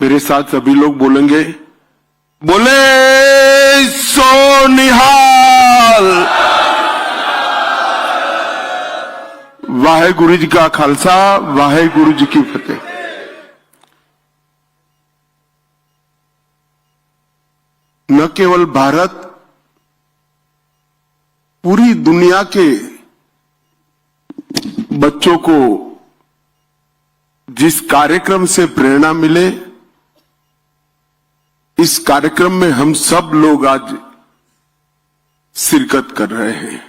मेरे साथ सभी लोग बोलेंगे, बोले सो निहाल। वाहे गुरु जी का खालसा, वाहे गुरु जी की फतेह। न केवल भारत, पूरी दुनिया के बच्चों को जिस कार्यक्रम से प्रेरणा मिले, इस कार्यक्रम में हम सब लोग आज शिरकत कर रहे हैं।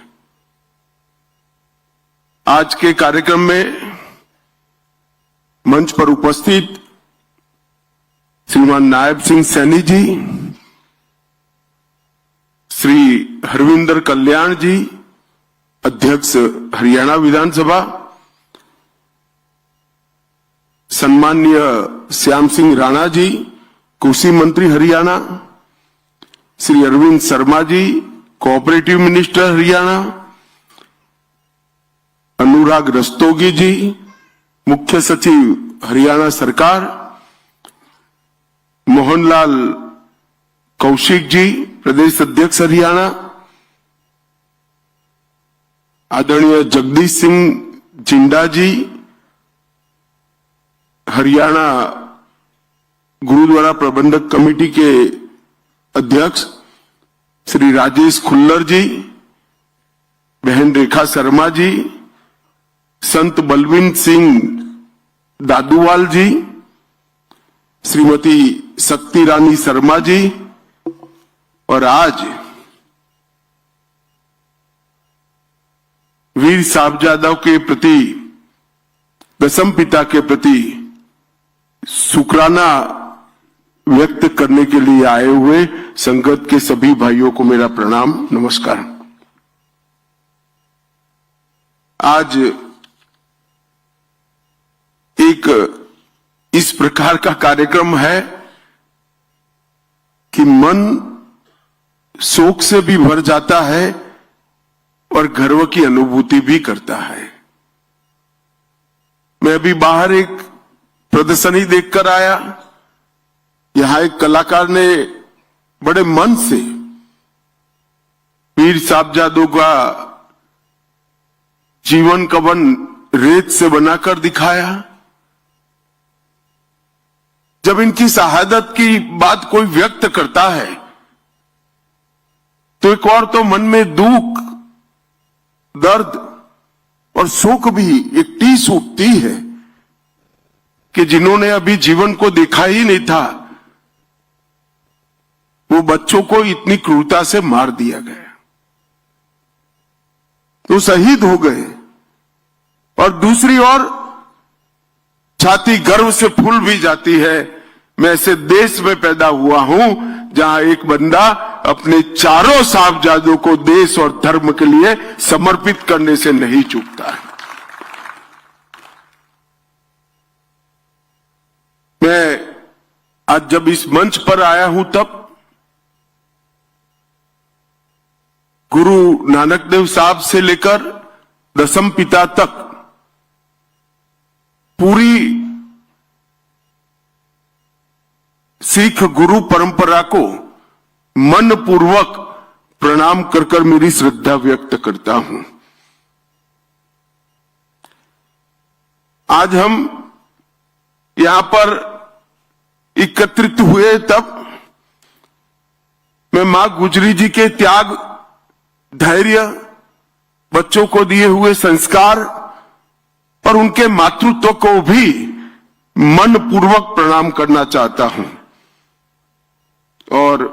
आज के कार्यक्रम में मंच पर उपस्थित श्रीमान नायब सिंह सैनी जी, श्री हरविंदर कल्याण जी, अध्यक्ष हरियाणा विधानसभा, सम्माननीय श्याम सिंह राणा जी, कृषि मंत्री हरियाणा, श्री अरविंद शर्मा जी, कोऑपरेटिव मिनिस्टर हरियाणा, अनुराग रस्तोगी जी, मुख्य सचिव हरियाणा सरकार, मोहनलाल कौशिक जी, प्रदेश अध्यक्ष हरियाणा, आदरणीय जगदीश सिंह जिंडा जी, हरियाणा गुरुद्वारा प्रबंधक कमेटी के अध्यक्ष श्री राजेश खुल्लर जी, बहन रेखा शर्मा जी, संत बलविंद सिंह दादूवाल जी, श्रीमती शक्ति रानी शर्मा जी, और आज वीर साहबजादों के प्रति, दशम पिता के प्रति शुक्राना व्यक्त करने के लिए आए हुए संगत के सभी भाइयों को मेरा प्रणाम, नमस्कार। आज एक इस प्रकार का कार्यक्रम है कि मन शोक से भी भर जाता है और गर्व की अनुभूति भी करता है। मैं अभी बाहर एक प्रदर्शनी देखकर आया। यहां एक कलाकार ने बड़े मन से वीर साहबजादों का जीवन कवन रेत से बनाकर दिखाया। जब इनकी शहादत की बात कोई व्यक्त करता है तो एक और तो मन में दुख, दर्द और शोक भी एक टीस उठती है कि जिन्होंने अभी जीवन को देखा ही नहीं था, वो बच्चों को इतनी क्रूरता से मार दिया गया, तो शहीद हो गए। और दूसरी ओर छाती गर्व से फूल भी जाती है, मैं ऐसे देश में पैदा हुआ हूं जहां एक बंदा अपने चारों साहबजादों को देश और धर्म के लिए समर्पित करने से नहीं चूकता है। मैं आज जब इस मंच पर आया हूं तब गुरु नानक देव साहब से लेकर दशम पिता तक पूरी सिख गुरु परंपरा को मन पूर्वक प्रणाम कर मेरी श्रद्धा व्यक्त करता हूं। आज हम यहां पर एकत्रित हुए तब मैं मां गुजरी जी के त्याग, धैर्य, बच्चों को दिए हुए संस्कार और उनके मातृत्व को भी मन पूर्वक प्रणाम करना चाहता हूं। और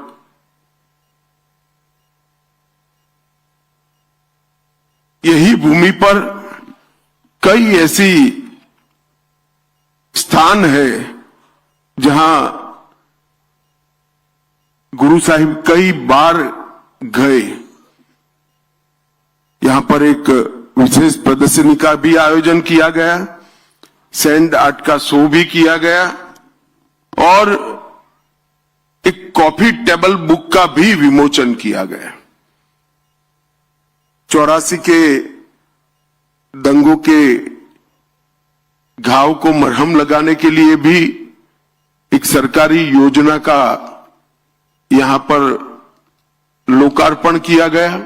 यही भूमि पर कई ऐसी स्थान है जहां गुरु साहिब कई बार गए। यहां पर एक विशेष प्रदर्शनी का भी आयोजन किया गया, सैंड आर्ट का शो भी किया गया और एक कॉफी टेबल बुक का भी विमोचन किया गया। 84 के दंगों के घाव को मरहम लगाने के लिए भी एक सरकारी योजना का यहां पर लोकार्पण किया गया।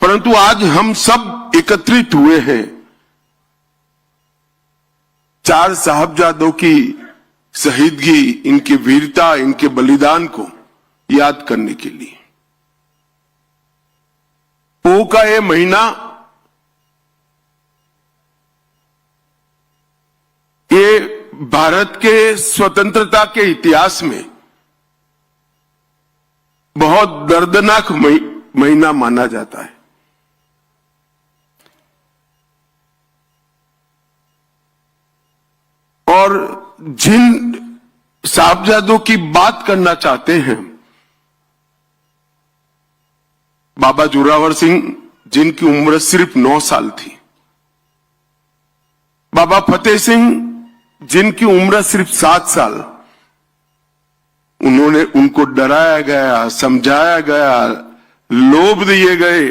परंतु आज हम सब एकत्रित हुए हैं 4 साहबजादों की शहीदगी, इनकी वीरता, इनके बलिदान को याद करने के लिए। पोह का ये महीना ये भारत के स्वतंत्रता के इतिहास में बहुत दर्दनाक महीना माना जाता है। और जिन साहबजादों की बात करना चाहते हैं, बाबा जोरावर सिंह जिनकी उम्र सिर्फ 9 साल थी, बाबा फतेह सिंह जिनकी उम्र सिर्फ 7 साल, उनको डराया गया, समझाया गया, लोभ दिए गए,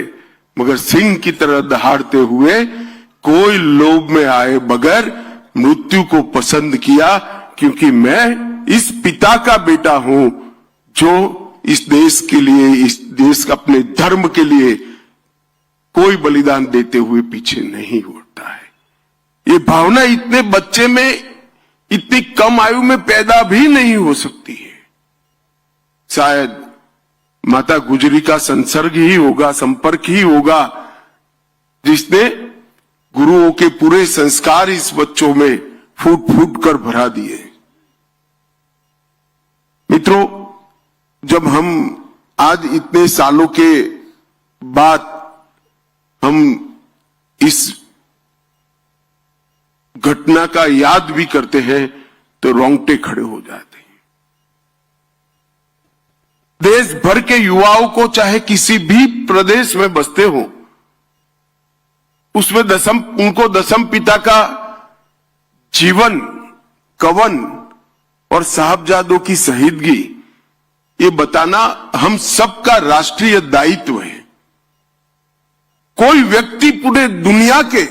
मगर सिंह की तरह दहाड़ते हुए कोई लोभ में आए बगैर मृत्यु को पसंद किया, क्योंकि मैं इस पिता का बेटा हूं जो इस देश के लिए, इस देश का अपने धर्म के लिए कोई बलिदान देते हुए पीछे नहीं हटता है। ये भावना इतने बच्चे में, इतनी कम आयु में पैदा भी नहीं हो सकती है। शायद माता गुजरी का संसर्ग ही होगा, संपर्क ही होगा, जिसने गुरुओं के पूरे संस्कार इस बच्चों में फूट फूट कर भरा दिए। मित्रों, जब हम आज इतने सालों के बाद हम इस घटना का याद भी करते हैं तो रोंगटे खड़े हो जाते हैं। देश भर के युवाओं को, चाहे किसी भी प्रदेश में बसते हो, उसमें उनको दशम पिता का जीवन, कवन और साहबजादों की शहीदगी ये बताना हम सबका राष्ट्रीय दायित्व है। कोई व्यक्ति पूरे दुनिया के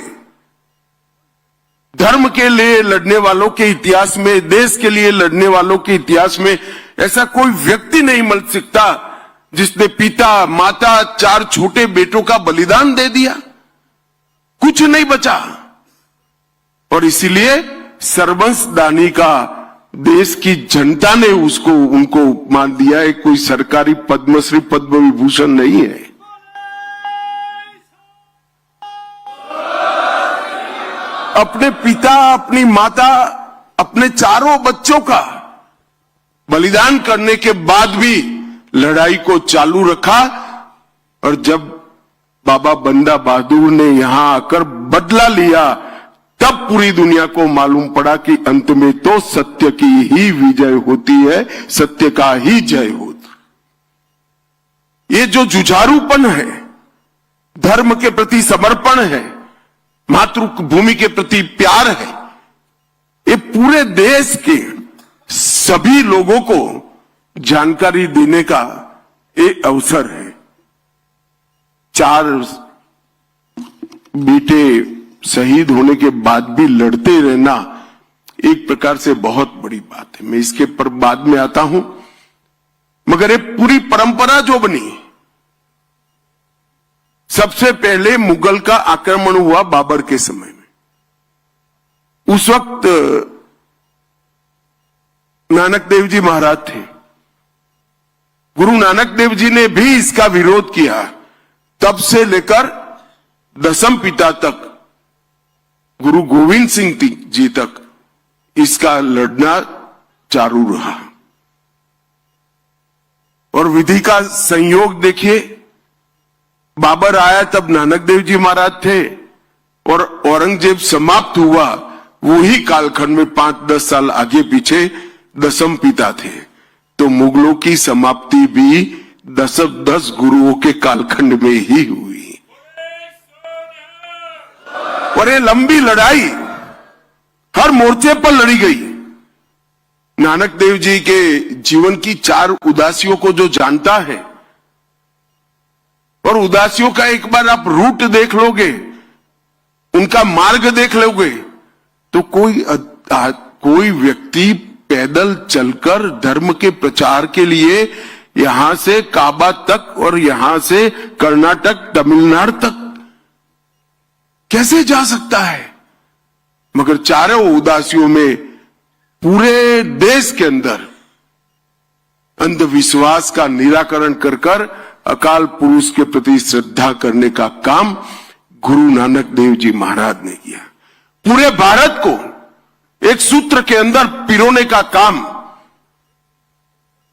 धर्म के लिए लड़ने वालों के इतिहास में, देश के लिए लड़ने वालों के इतिहास में ऐसा कोई व्यक्ति नहीं मिल सकता जिसने पिता, माता, 4 छोटे बेटों का बलिदान दे दिया, कुछ नहीं बचा। और इसीलिए सर्वंस दानी का देश की जनता ने उनको उपमान दिया है। कोई सरकारी पद्मश्री, पद्म विभूषण नहीं है। अपने पिता, अपनी माता, अपने 4 बच्चों का बलिदान करने के बाद भी लड़ाई को चालू रखा। और जब बाबा बंदा बहादुर ने यहां आकर बदला लिया, तब पूरी दुनिया को मालूम पड़ा कि अंत में तो सत्य की ही विजय होती है, सत्य का ही जय होता। ये जो जुझारूपन है, धर्म के प्रति समर्पण है, मातृभूमि के प्रति प्यार है, ये पूरे देश के सभी लोगों को जानकारी देने का एक अवसर है। 4 बेटे शहीद होने के बाद भी लड़ते रहना एक प्रकार से बहुत बड़ी बात है। मैं इसके पर बाद में आता हूं, मगर ये पूरी परंपरा जो बनी, सबसे पहले मुगल का आक्रमण हुआ बाबर के समय में। उस वक्त नानक देव जी महाराज थे। गुरु नानक देव जी ने भी इसका विरोध किया। तब से लेकर दशम पिता तक, गुरु गोविंद सिंह जी तक इसका लड़ना चालू रहा। और विधि का संयोग देखिए, बाबर आया तब नानक देव जी महाराज थे, और औरंगजेब समाप्त हुआ वही कालखंड में 5-10 साल आगे पीछे दशम पिता थे। तो मुगलों की समाप्ति भी 10 गुरुओं के कालखंड में ही हुई। और ये लंबी लड़ाई हर मोर्चे पर लड़ी गई। नानक देव जी के जीवन की 4 उदासियों को जो जानता है, और उदासियों का एक बार आप रूट देख लोगे, उनका मार्ग देख लोगे, तो कोई कोई व्यक्ति पैदल चलकर धर्म के प्रचार के लिए यहां से काबा तक और यहां से कर्नाटक तमिलनाडु तक कैसे जा सकता है? मगर चारों उदासियों में पूरे देश के अंदर अंधविश्वास का निराकरण कर कर अकाल पुरुष के प्रति श्रद्धा करने का काम गुरु नानक देव जी महाराज ने किया। पूरे भारत को एक सूत्र के अंदर पिरोने का काम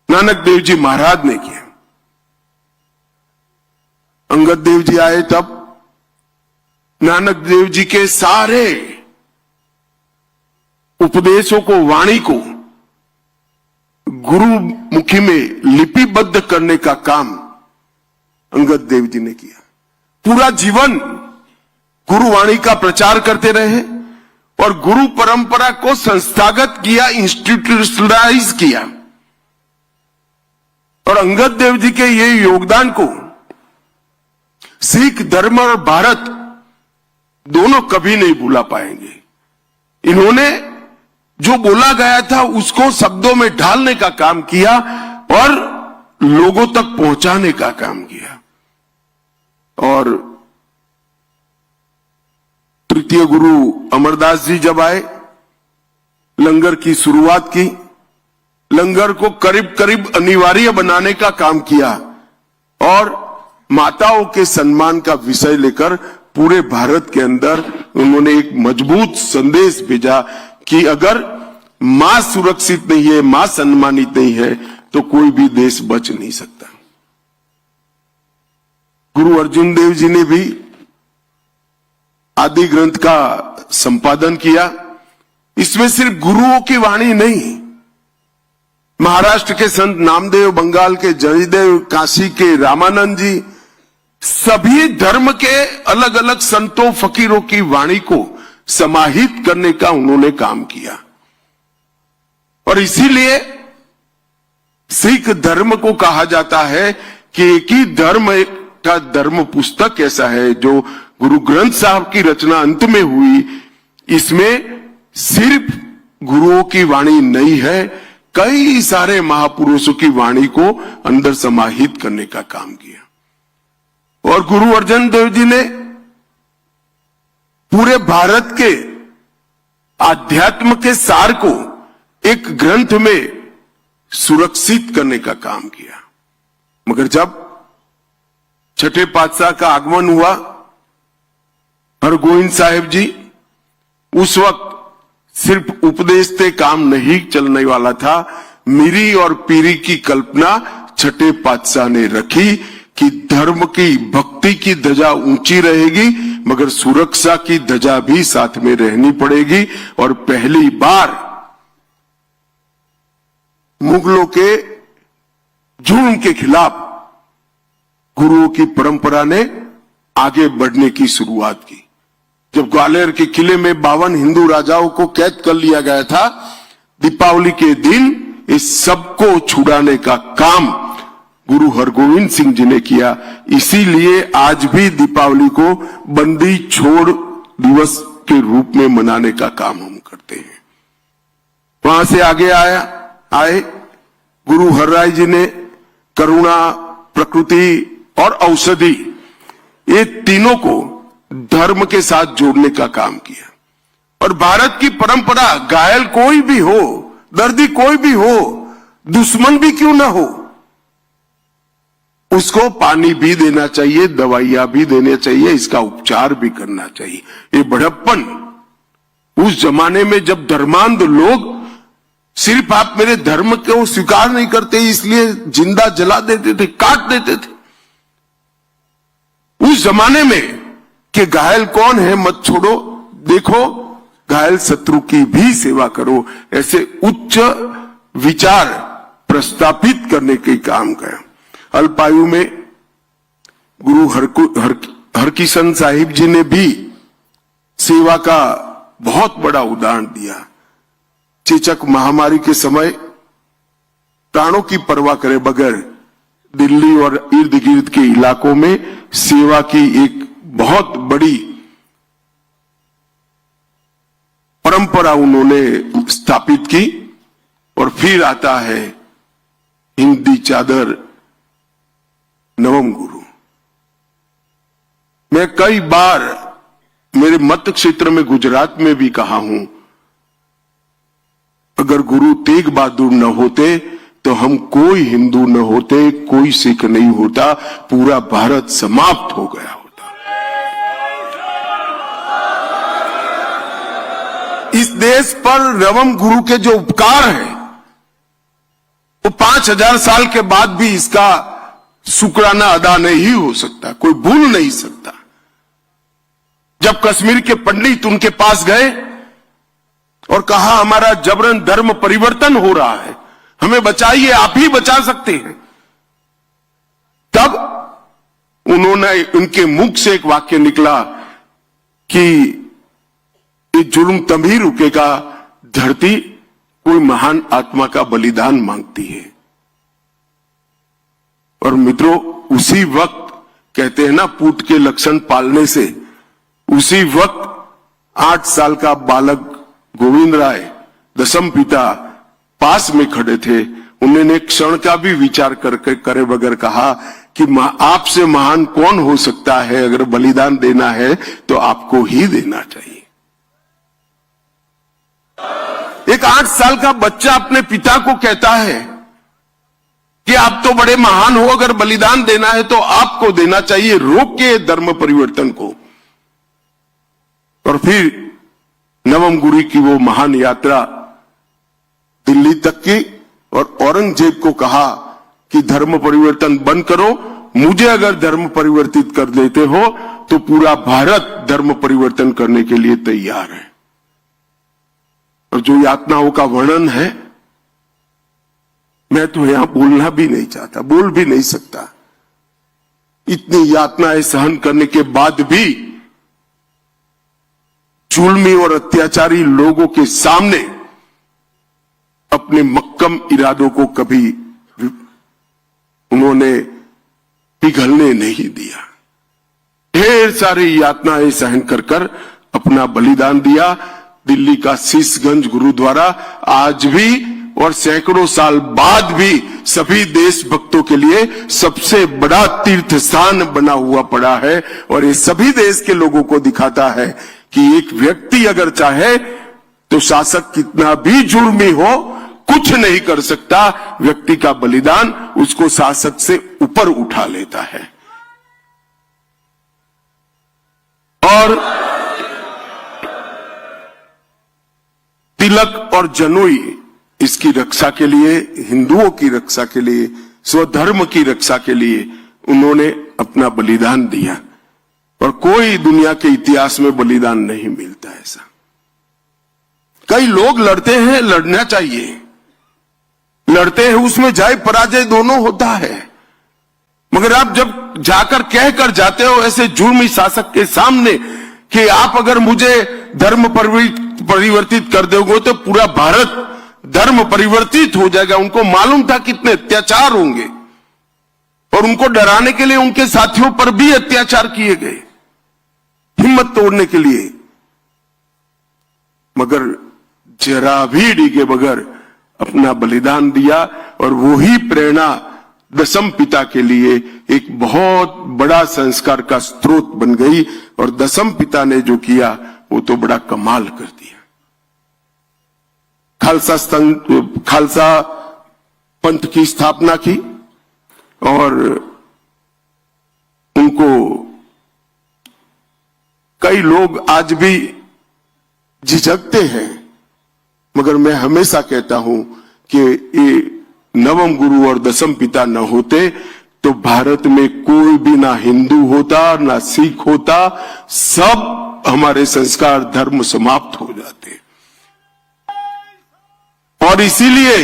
नानक देव जी महाराज ने किया। अंगद देव जी आए तब नानक देव जी के सारे उपदेशों को, वाणी को गुरुमुखी में लिपिबद्ध करने का काम अंगद देव जी ने किया। पूरा जीवन गुरुवाणी का प्रचार करते रहे और गुरु परंपरा को संस्थागत किया, इंस्टीट्यूशनलाइज किया। और अंगद देव जी के ये योगदान को सिख धर्म और भारत दोनों कभी नहीं भूला पाएंगे। इन्होंने जो बोला गया था उसको शब्दों में ढालने का काम किया और लोगों तक पहुंचाने का काम किया। और तृतीय गुरु अमरदास जी जब आए, लंगर की शुरुआत की, लंगर को करीब करीब अनिवार्य बनाने का काम किया और माताओं के सम्मान का विषय लेकर पूरे भारत के अंदर उन्होंने एक मजबूत संदेश भेजा कि अगर मां सुरक्षित नहीं है, मां सम्मानित नहीं है तो कोई भी देश बच नहीं सकता। गुरु अर्जुन देव जी ने भी आदि ग्रंथ का संपादन किया। इसमें सिर्फ गुरुओं की वाणी नहीं, महाराष्ट्र के संत नामदेव, बंगाल के जयदेव, काशी के रामानंद जी, सभी धर्म के अलग अलग संतों फकीरों की वाणी को समाहित करने का उन्होंने काम किया। और इसीलिए सिख धर्म को कहा जाता है कि एक ही धर्म का धर्म पुस्तक ऐसा है जो गुरु ग्रंथ साहब की रचना अंत में हुई। इसमें सिर्फ गुरुओं की वाणी नहीं है, कई सारे महापुरुषों की वाणी को अंदर समाहित करने का काम किया। और गुरु अर्जन देव जी ने पूरे भारत के आध्यात्म के सार को एक ग्रंथ में सुरक्षित करने का काम किया। मगर जब छठे पातशाह का आगमन हुआ, हरगोविंद साहिब जी, उस वक्त सिर्फ उपदेश से काम नहीं चलने वाला था। मीरी और पीरी की कल्पना छठे पातशाह ने रखी कि धर्म की, भक्ति की ध्वजा ऊंची रहेगी मगर सुरक्षा की ध्वजा भी साथ में रहनी पड़ेगी। और पहली बार मुगलों के जुल्म के खिलाफ गुरुओं की परंपरा ने आगे बढ़ने की शुरुआत की। जब ग्वालियर के किले में 52 हिंदू राजाओं को कैद कर लिया गया था, दीपावली के दिन इस सबको छुड़ाने का काम गुरु हरगोविंद सिंह जी ने किया। इसीलिए आज भी दीपावली को बंदी छोड़ दिवस के रूप में मनाने का काम हम करते हैं। वहां से आगे आए गुरु हरराय जी ने करुणा, प्रकृति और औषधि, ये तीनों को धर्म के साथ जोड़ने का काम किया। और भारत की परंपरा, घायल कोई भी हो, दर्दी कोई भी हो, दुश्मन भी क्यों ना हो, उसको पानी भी देना चाहिए, दवाइयां भी देनी चाहिए, इसका उपचार भी करना चाहिए। ये बड़प्पन उस जमाने में जब धर्मांध लोग सिर्फ आप मेरे धर्म को स्वीकार नहीं करते इसलिए जिंदा जला देते थे, काट देते थे। उस जमाने में कि घायल कौन है मत छोड़ो, देखो घायल शत्रु की भी सेवा करो, ऐसे उच्च विचार प्रस्तापित करने के काम किया। अल्पायु में गुरु हरकिशन साहिब जी ने भी सेवा का बहुत बड़ा उदाहरण दिया। चेचक महामारी के समय प्राणों की परवाह करे बगैर दिल्ली और इर्द गिर्द के इलाकों में सेवा की एक बहुत बड़ी परंपरा उन्होंने स्थापित की। और फिर आता है हिंदी चादर नवम गुरु। मैं कई बार मेरे मत क्षेत्र में गुजरात में भी कहा हूं, अगर गुरु तेग बहादुर न होते तो हम कोई हिंदू न होते, कोई सिख नहीं होता, पूरा भारत समाप्त हो गया होता। इस देश पर नवम गुरु के जो उपकार हैं वो 5000 साल के बाद भी इसका शुक्राना अदा नहीं हो सकता, कोई भूल नहीं सकता। जब कश्मीर के पंडित उनके पास गए और कहा हमारा जबरन धर्म परिवर्तन हो रहा है, हमें बचाइए, आप ही बचा सकते हैं, तब उन्होंने उनके मुख से एक वाक्य निकला कि ये जुर्म तभी रुकेगा धरती कोई महान आत्मा का बलिदान मांगती है। और मित्रों, उसी वक्त कहते हैं ना, पूत के लक्षण पालने से, उसी वक्त 8 साल का बालक गोविंद राय दशम पिता पास में खड़े थे। उन्होंने क्षण का भी विचार करके करे बगैर कहा कि आपसे महान कौन हो सकता है, अगर बलिदान देना है तो आपको ही देना चाहिए। एक 8 साल का बच्चा अपने पिता को कहता है कि आप तो बड़े महान हो, अगर बलिदान देना है तो आपको देना चाहिए, रोक के धर्म परिवर्तन को। और फिर नवम गुरु की वो महान यात्रा दिल्ली तक की, और औरंगजेब को कहा कि धर्म परिवर्तन बंद करो, मुझे अगर धर्म परिवर्तित कर देते हो तो पूरा भारत धर्म परिवर्तन करने के लिए तैयार है। और जो यातनाओं का वर्णन है, मैं तो यहां बोलना भी नहीं चाहता, बोल भी नहीं सकता। इतनी यातनाएं सहन करने के बाद भी जुल्मी और अत्याचारी लोगों के सामने अपने मक्कम इरादों को कभी उन्होंने पिघलने नहीं दिया। ढेर सारी यातनाएं सहन कर कर अपना बलिदान दिया। दिल्ली का शीशगंज गुरुद्वारा आज भी और सैकड़ों साल बाद भी सभी देशभक्तों के लिए सबसे बड़ा तीर्थ स्थान बना हुआ पड़ा है। और ये सभी देश के लोगों को दिखाता है कि एक व्यक्ति अगर चाहे तो शासक कितना भी जुर्मी हो कुछ नहीं कर सकता। व्यक्ति का बलिदान उसको शासक से ऊपर उठा लेता है। और तिलक और जनेऊ इसकी रक्षा के लिए, हिंदुओं की रक्षा के लिए, स्वधर्म की रक्षा के लिए उन्होंने अपना बलिदान दिया। और कोई दुनिया के इतिहास में बलिदान नहीं मिलता ऐसा। कई लोग लड़ते हैं, लड़ना चाहिए, लड़ते हैं, उसमें जय पराजय दोनों होता है। मगर आप जब जाकर कहकर जाते हो ऐसे जुर्मी शासक के सामने कि आप अगर मुझे धर्म परिवर्तित कर दोगे तो पूरा भारत धर्म परिवर्तित हो जाएगा। उनको मालूम था कितने अत्याचार होंगे और उनको डराने के लिए उनके साथियों पर भी अत्याचार किए गए, हिम्मत तोड़ने के लिए। मगर जरा भी डिगे बगैर अपना बलिदान दिया। और वही प्रेरणा दशम पिता के लिए एक बहुत बड़ा संस्कार का स्रोत बन गई। और दशम पिता ने जो किया वो तो बड़ा कमाल कर दिया। खालसा पंथ की स्थापना की और उनको कई लोग आज भी झिझकते हैं, मगर मैं हमेशा कहता हूं कि ये नवम गुरु और दशम पिता न होते तो भारत में कोई भी ना हिंदू होता ना सिख होता, सब हमारे संस्कार धर्म समाप्त हो जाते। और इसीलिए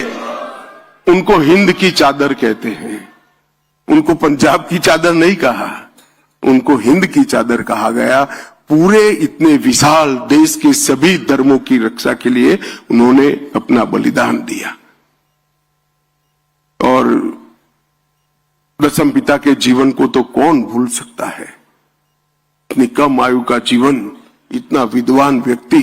उनको हिंद की चादर कहते हैं। उनको पंजाब की चादर नहीं कहा, उनको हिंद की चादर कहा गया। पूरे इतने विशाल देश के सभी धर्मों की रक्षा के लिए उन्होंने अपना बलिदान दिया। और दशम पिता के जीवन को तो कौन भूल सकता है। इतनी कम आयु का जीवन, इतना विद्वान व्यक्ति,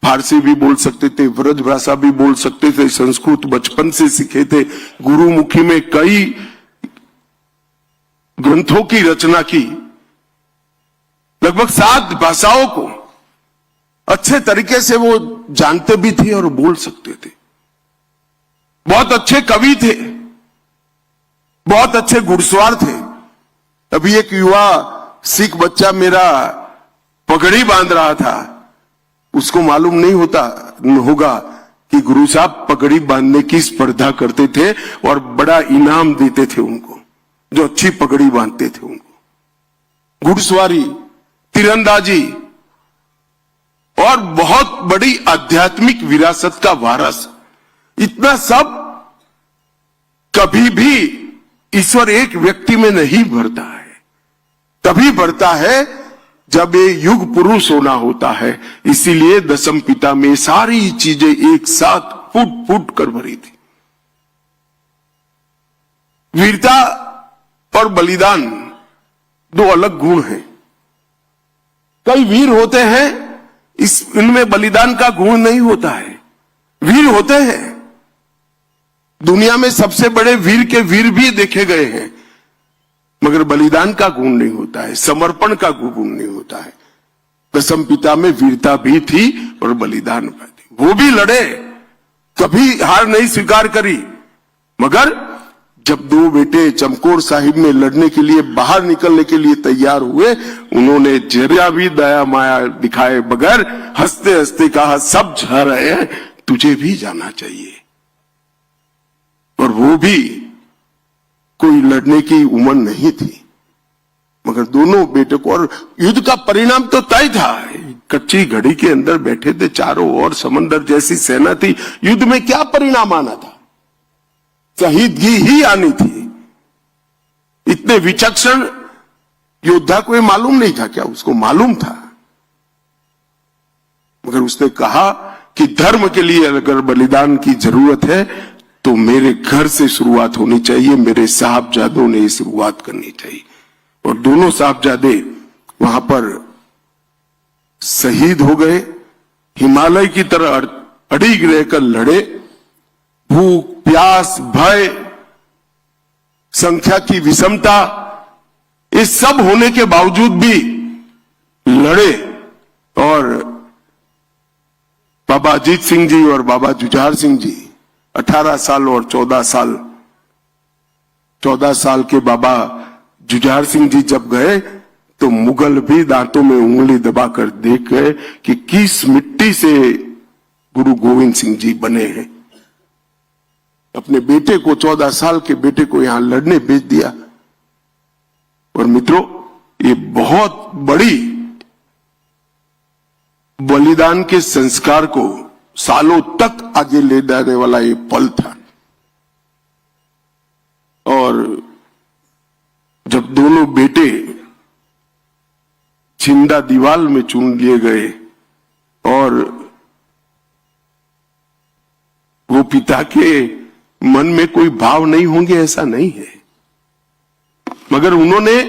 फारसी भी बोल सकते थे, ब्रज भाषा भी बोल सकते थे, संस्कृत बचपन से सीखे थे, गुरुमुखी में कई ग्रंथों की रचना की, लगभग 7 भाषाओं को अच्छे तरीके से वो जानते भी थे और बोल सकते थे। बहुत अच्छे कवि थे, बहुत अच्छे घुड़सवार थे। अभी एक युवा सिख बच्चा मेरा पगड़ी बांध रहा था, उसको मालूम नहीं होगा कि गुरु साहब पगड़ी बांधने की स्पर्धा करते थे और बड़ा इनाम देते थे उनको, जो अच्छी पगड़ी बांधते थे उनको। घुड़सवारी, तीरंदाजी और बहुत बड़ी आध्यात्मिक विरासत का वारस, इतना सब कभी भी ईश्वर एक व्यक्ति में नहीं भरता है। तभी भरता है जब ये युग पुरुष होना होता है। इसीलिए दशम पिता में सारी चीजें एक साथ फूट फूट कर भरी थी। वीरता और बलिदान 2 अलग गुण हैं। कई वीर होते हैं, इनमें बलिदान का गुण नहीं होता है। वीर होते हैं, दुनिया में सबसे बड़े वीर के वीर भी देखे गए हैं, मगर बलिदान का गुण नहीं होता है, समर्पण का गुण नहीं होता है। दशम पिता में वीरता भी थी और बलिदान भी थी। वो भी लड़े, कभी हार नहीं स्वीकार करी, मगर जब 2 बेटे चमकौर साहिब में लड़ने के लिए बाहर निकलने के लिए तैयार हुए, उन्होंने जरा भी दया माया दिखाए बगैर हंसते हंसते कहा, सब जा रहे हैं, तुझे भी जाना चाहिए। और वो भी कोई लड़ने की उम्र नहीं थी, मगर दोनों बेटे को, और युद्ध का परिणाम तो तय था। कच्ची घड़ी के अंदर बैठे थे, चारों ओर समंदर जैसी सेना थी, युद्ध में क्या परिणाम आना था? शहीदगी ही आनी थी। इतने विचक्षण योद्धा को ये मालूम नहीं था क्या? उसको मालूम था, मगर उसने कहा कि धर्म के लिए अगर बलिदान की जरूरत है तो मेरे घर से शुरुआत होनी चाहिए, मेरे साहबजादों ने शुरुआत करनी चाहिए। और दोनों साहबजादे वहां पर शहीद हो गए। हिमालय की तरह अड़िग रहकर लड़े। भूख, प्यास, भय, संख्या की विषमता, ये सब होने के बावजूद भी लड़े। और बाबा अजीत सिंह जी और बाबा जुझार सिंह जी 18 साल और 14 साल, 14 साल के बाबा जुझार सिंह जी जब गए तो मुगल भी दांतों में उंगली दबाकर देख गए कि किस मिट्टी से गुरु गोविंद सिंह जी बने हैं। अपने बेटे को, 14 साल के बेटे को यहां लड़ने भेज दिया। और मित्रों, ये बहुत बड़ी बलिदान के संस्कार को सालों तक आगे ले जाने वाला ये पल था। और जब दोनों बेटे छिंदा दीवार में चुन लिए गए और वो पिता के मन में कोई भाव नहीं होंगे ऐसा नहीं है, मगर उन्होंने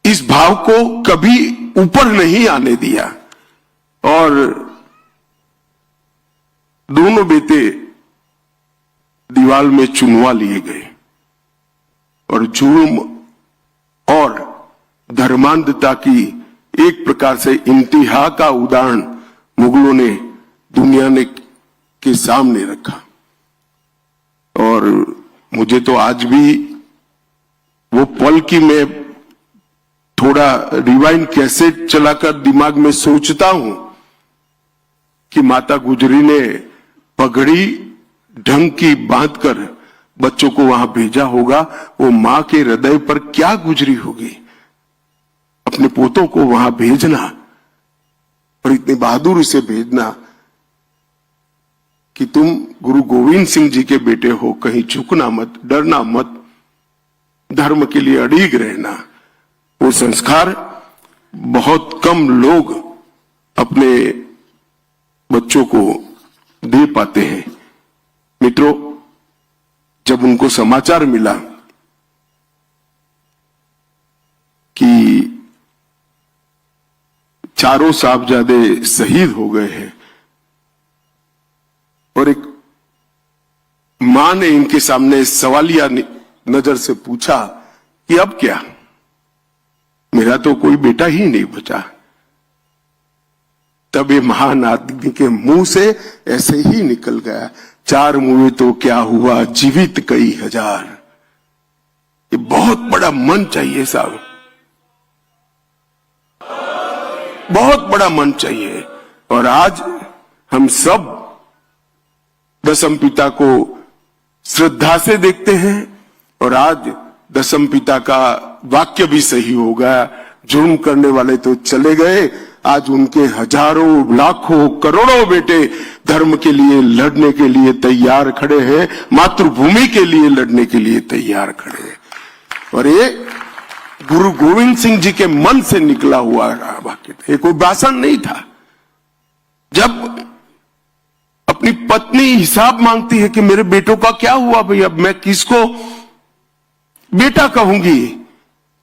इस भाव को कभी ऊपर नहीं आने दिया। और दोनों बेटे दीवार में चुनवा लिए गए और जुल्म और धर्मांधता की एक प्रकार से इंतहा का उदाहरण मुगलों ने दुनिया ने के सामने रखा। और मुझे तो आज भी वो पल की मैं थोड़ा रिवाइंड कैसेट चलाकर दिमाग में सोचता हूं कि माता गुजरी ने पगड़ी ढंग की बांधकर बच्चों को वहां भेजा होगा। वो मां के हृदय पर क्या गुजरी होगी, अपने पोतों को वहां भेजना और इतनी बहादुरी से भेजना कि तुम गुरु गोविंद सिंह जी के बेटे हो, कहीं झुकना मत, डरना मत, धर्म के लिए अड़िग रहना। वो संस्कार बहुत कम लोग अपने बच्चों को दे पाते हैं। मित्रों, जब उनको समाचार मिला कि चारों साहबजादे शहीद हो गए हैं और एक मां ने इनके सामने सवालिया नजर से पूछा कि अब क्या, मेरा तो कोई बेटा ही नहीं बचा। तब ये महान आदमी के मुंह से ऐसे ही निकल गया, चार मुए तो क्या हुआ, जीवित कई हजार। ये बहुत बड़ा मन चाहिए साहब, बहुत बड़ा मन चाहिए। और आज हम सब दशम पिता को श्रद्धा से देखते हैं और आज दशम पिता का वाक्य भी सही हो गया, जुर्म करने वाले तो चले गए, आज उनके हजारों लाखों करोड़ों बेटे धर्म के लिए लड़ने के लिए तैयार खड़े हैं, मातृभूमि के लिए लड़ने के लिए तैयार खड़े हैं। और ये गुरु गोविंद सिंह जी के मन से निकला हुआ वाक्य था, ये कोई भाषण नहीं था। जब अपनी पत्नी हिसाब मांगती है कि मेरे बेटों का क्या हुआ भाई, अब मैं किसको बेटा कहूंगी,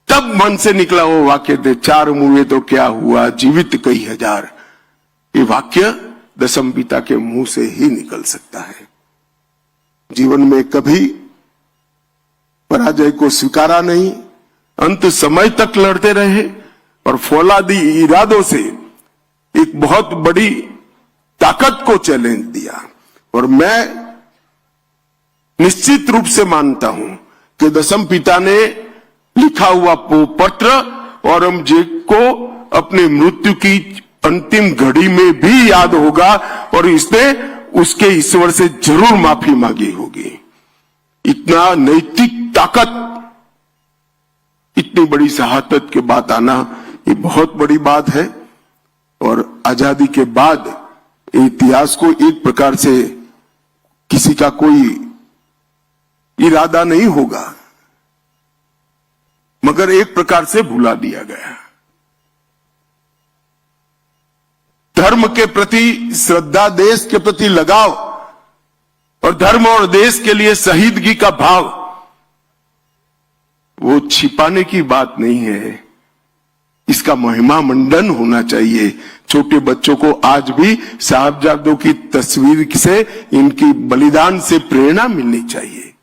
तब मन से निकला वो वाक्य थे, चार मुए तो क्या हुआ, जीवित कई हजार। ये वाक्य दशम पिता के मुंह से ही निकल सकता है। जीवन में कभी पराजय को स्वीकारा नहीं, अंत समय तक लड़ते रहे और फौलादी इरादों से एक बहुत बड़ी ताकत को चैलेंज दिया। और मैं निश्चित रूप से मानता हूं कि दशम पिता ने लिखा हुआ पत्र औरंगजेब को अपनी मृत्यु की अंतिम घड़ी में भी याद होगा और इसने उसके ईश्वर से जरूर माफी मांगी होगी। इतना नैतिक ताकत, इतनी बड़ी शहादत के बाद आना, ये बहुत बड़ी बात है। और आजादी के बाद इतिहास को एक प्रकार से किसी का कोई इरादा नहीं होगा, मगर एक प्रकार से भुला दिया गया। धर्म के प्रति श्रद्धा, देश के प्रति लगाव और धर्म और देश के लिए शहीदगी का भाव, वो छिपाने की बात नहीं है, इसका महिमा मंडन होना चाहिए। छोटे बच्चों को आज भी साहबजादों की तस्वीर से, इनकी बलिदान से प्रेरणा मिलनी चाहिए।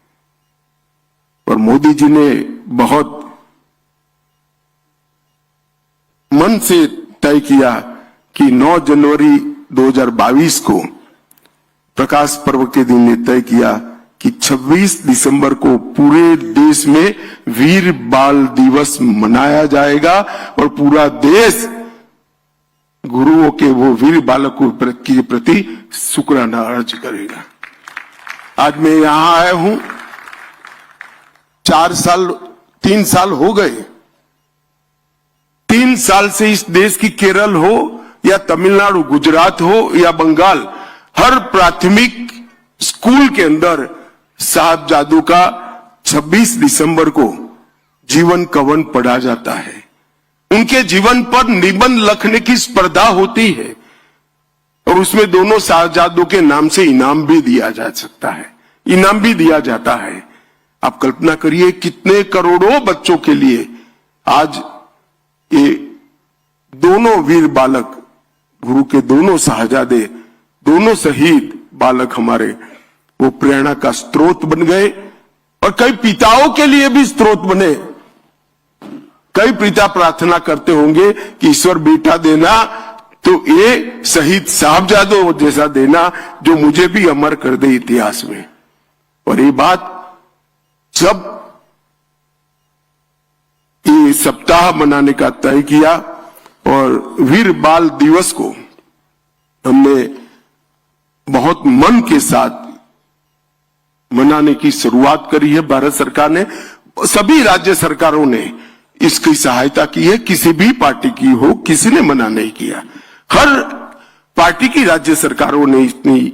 और मोदी जी ने बहुत मन से तय किया कि 9 जनवरी 2022 को प्रकाश पर्व के दिन ने तय किया कि 26 दिसंबर को पूरे देश में वीर बाल दिवस मनाया जाएगा और पूरा देश गुरुओं के वो वीर बालकों के प्रति शुक्राना अर्ज करेगा। आज मैं यहां आया हूं, 3 साल हो गए। 3 साल से इस देश की केरल हो या तमिलनाडु, गुजरात हो या बंगाल, हर प्राथमिक स्कूल के अंदर साहबजादों का 26 दिसंबर को जीवन कवन पढ़ा जाता है। उनके जीवन पर निबंध लिखने की स्पर्धा होती है और उसमें दोनों साहबजादों के नाम से इनाम भी दिया जा सकता है, इनाम भी दिया जाता है। आप कल्पना करिए कितने करोड़ों बच्चों के लिए आज ये दोनों वीर बालक, गुरु के दोनों साहबजादे, दोनों शहीद बालक हमारे, वो प्रेरणा का स्रोत बन गए और कई पिताओं के लिए भी स्रोत बने। कई पिता प्रार्थना करते होंगे कि ईश्वर बेटा देना तो ये शहीद साहबजादों जैसा देना जो मुझे भी अमर कर दे इतिहास में। और ये बात जब ये सप्ताह मनाने का तय किया और वीर बाल दिवस को हमने बहुत मन के साथ मनाने की शुरुआत करी है। भारत सरकार ने, सभी राज्य सरकारों ने इसकी सहायता की है, किसी भी पार्टी की हो, किसी ने मना नहीं किया। हर पार्टी की राज्य सरकारों ने इतनी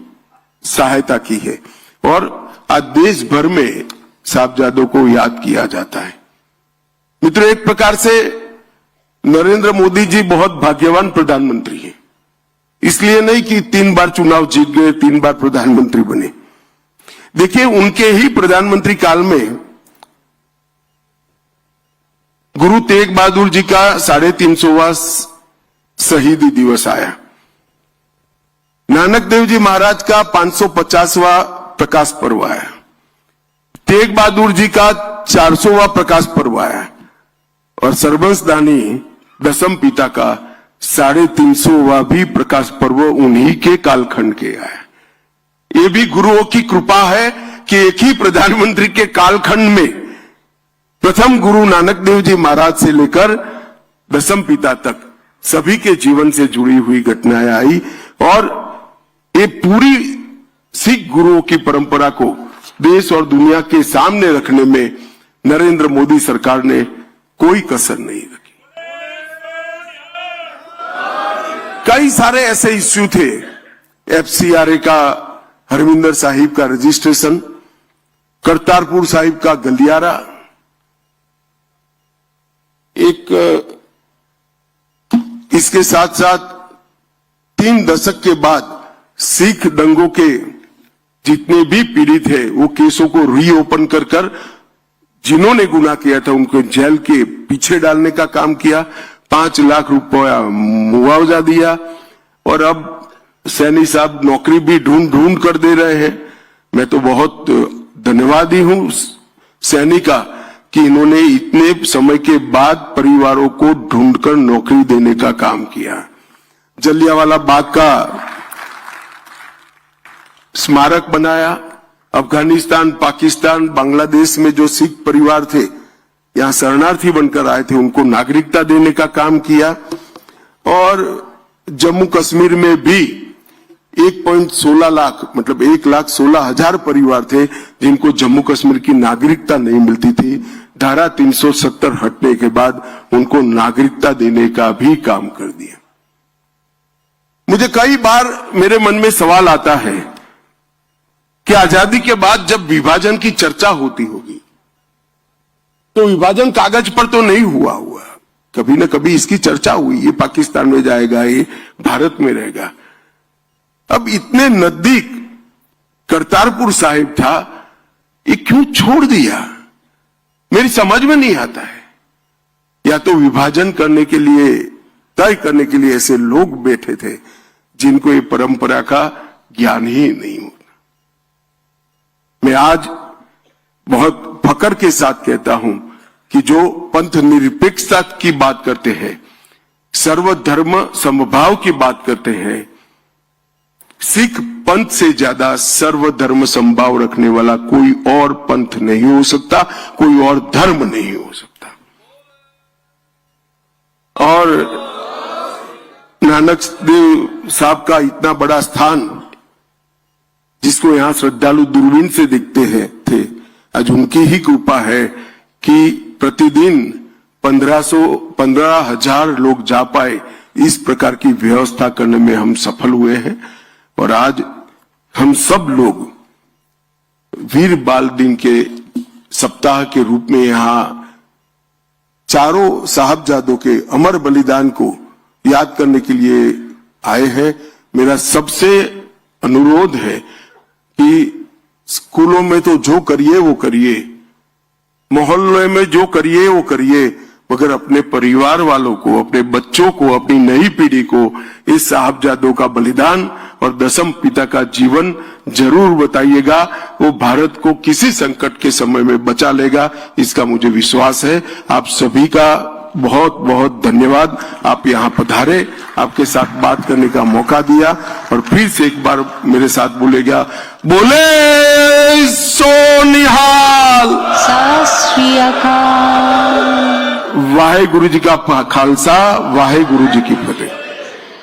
सहायता की है और आज देश भर में साहबजादों को याद किया जाता है। मित्रों, एक प्रकार से नरेंद्र मोदी जी बहुत भाग्यवान प्रधानमंत्री हैं। इसलिए नहीं कि 3 बार चुनाव जीत गए, 3 बार प्रधानमंत्री बने। देखिए, उनके ही प्रधानमंत्री काल में गुरु तेग बहादुर जी का 350वां शहीदी दिवस आया। नानक देव जी महाराज का 550वां प्रकाश पर्व आया। तेग बहादुर जी का 400वां प्रकाश पर्व आया और सर्वंसदानी दसम पिता का 350वां भी प्रकाश पर्व उन्हीं के कालखंड के आया। ये भी गुरुओं की कृपा है कि एक ही प्रधानमंत्री के कालखंड में प्रथम गुरु नानक देव जी महाराज से लेकर दसम पिता तक सभी के जीवन से जुड़ी हुई घटनाएं आई और ये पूरी सिख गुरुओं की परंपरा को देश और दुनिया के सामने रखने में नरेंद्र मोदी सरकार ने कोई कसर नहीं रखी। कई सारे ऐसे इश्यू थे, FCRA का हरमिंदर साहिब का रजिस्ट्रेशन, करतारपुर साहिब का गलियारा, इसके साथ साथ 3 दशक के बाद सिख दंगों के जितने भी पीड़ित है वो केसों को रीओपन कर जिन्होंने गुनाह किया था उनको जेल के पीछे डालने का काम किया, 5 लाख रुपया मुआवजा दिया और अब सैनी साहब नौकरी भी ढूंढ कर दे रहे हैं। मैं तो बहुत धन्यवादी हूं सैनी का कि इन्होंने इतने समय के बाद परिवारों को ढूंढकर नौकरी देने का काम किया। जलियांवाला बाग का स्मारक बनाया। अफगानिस्तान, पाकिस्तान, बांग्लादेश में जो सिख परिवार थे यहां शरणार्थी बनकर आए थे उनको नागरिकता देने का काम किया और जम्मू कश्मीर में भी 1.16 लाख मतलब 1,16,000 परिवार थे जिनको जम्मू कश्मीर की नागरिकता नहीं मिलती थी। धारा 370 हटने के बाद उनको नागरिकता देने का भी काम कर दिया। मुझे कई बार मेरे मन में सवाल आता है कि आजादी के बाद जब विभाजन की चर्चा होती होगी तो विभाजन कागज पर तो नहीं हुआ, कभी न कभी इसकी चर्चा हुई, ये पाकिस्तान में जाएगा, ये भारत में रहेगा। अब इतने नजदीक करतारपुर साहिब था, ये क्यों छोड़ दिया, मेरी समझ में नहीं आता है। या तो विभाजन करने के लिए, तय करने के लिए ऐसे लोग बैठे थे जिनको ये परंपरा का ज्ञान ही नहीं होता। मैं आज बहुत फकर के साथ कहता हूं कि जो पंथ निरपेक्षता की बात करते हैं, सर्वधर्म समभाव की बात करते हैं, सिख पंथ से ज्यादा सर्वधर्म समभाव रखने वाला कोई और पंथ नहीं हो सकता, कोई और धर्म नहीं हो सकता। और नानक देव साहब का इतना बड़ा स्थान जिसको यहां श्रद्धालु दूरबीन से देखते थे, आज उनकी ही कृपा है कि प्रतिदिन 15,000 लोग जा पाए, इस प्रकार की व्यवस्था करने में हम सफल हुए हैं। और आज हम सब लोग वीर बाल दिन के सप्ताह के रूप में यहां चारों साहबजादों के अमर बलिदान को याद करने के लिए आए हैं। मेरा सबसे अनुरोध है कि स्कूलों में तो जो करिए वो करिए, मोहल्ले में जो करिए वो करिए, मगर अपने परिवार वालों को, अपने बच्चों को, अपनी नई पीढ़ी को इस साहबजादों का बलिदान और दसम पिता का जीवन जरूर बताइएगा। वो भारत को किसी संकट के समय में बचा लेगा, इसका मुझे विश्वास है। आप सभी का बहुत बहुत धन्यवाद। आप यहाँ पधारे, आपके साथ बात करने का मौका दिया और फिर से एक बार मेरे साथ बोलेगा, बोले सो निहाल, सत श्री अकाल। वाहे गुरु जी का खालसा, वाहे गुरु जी की फतेह।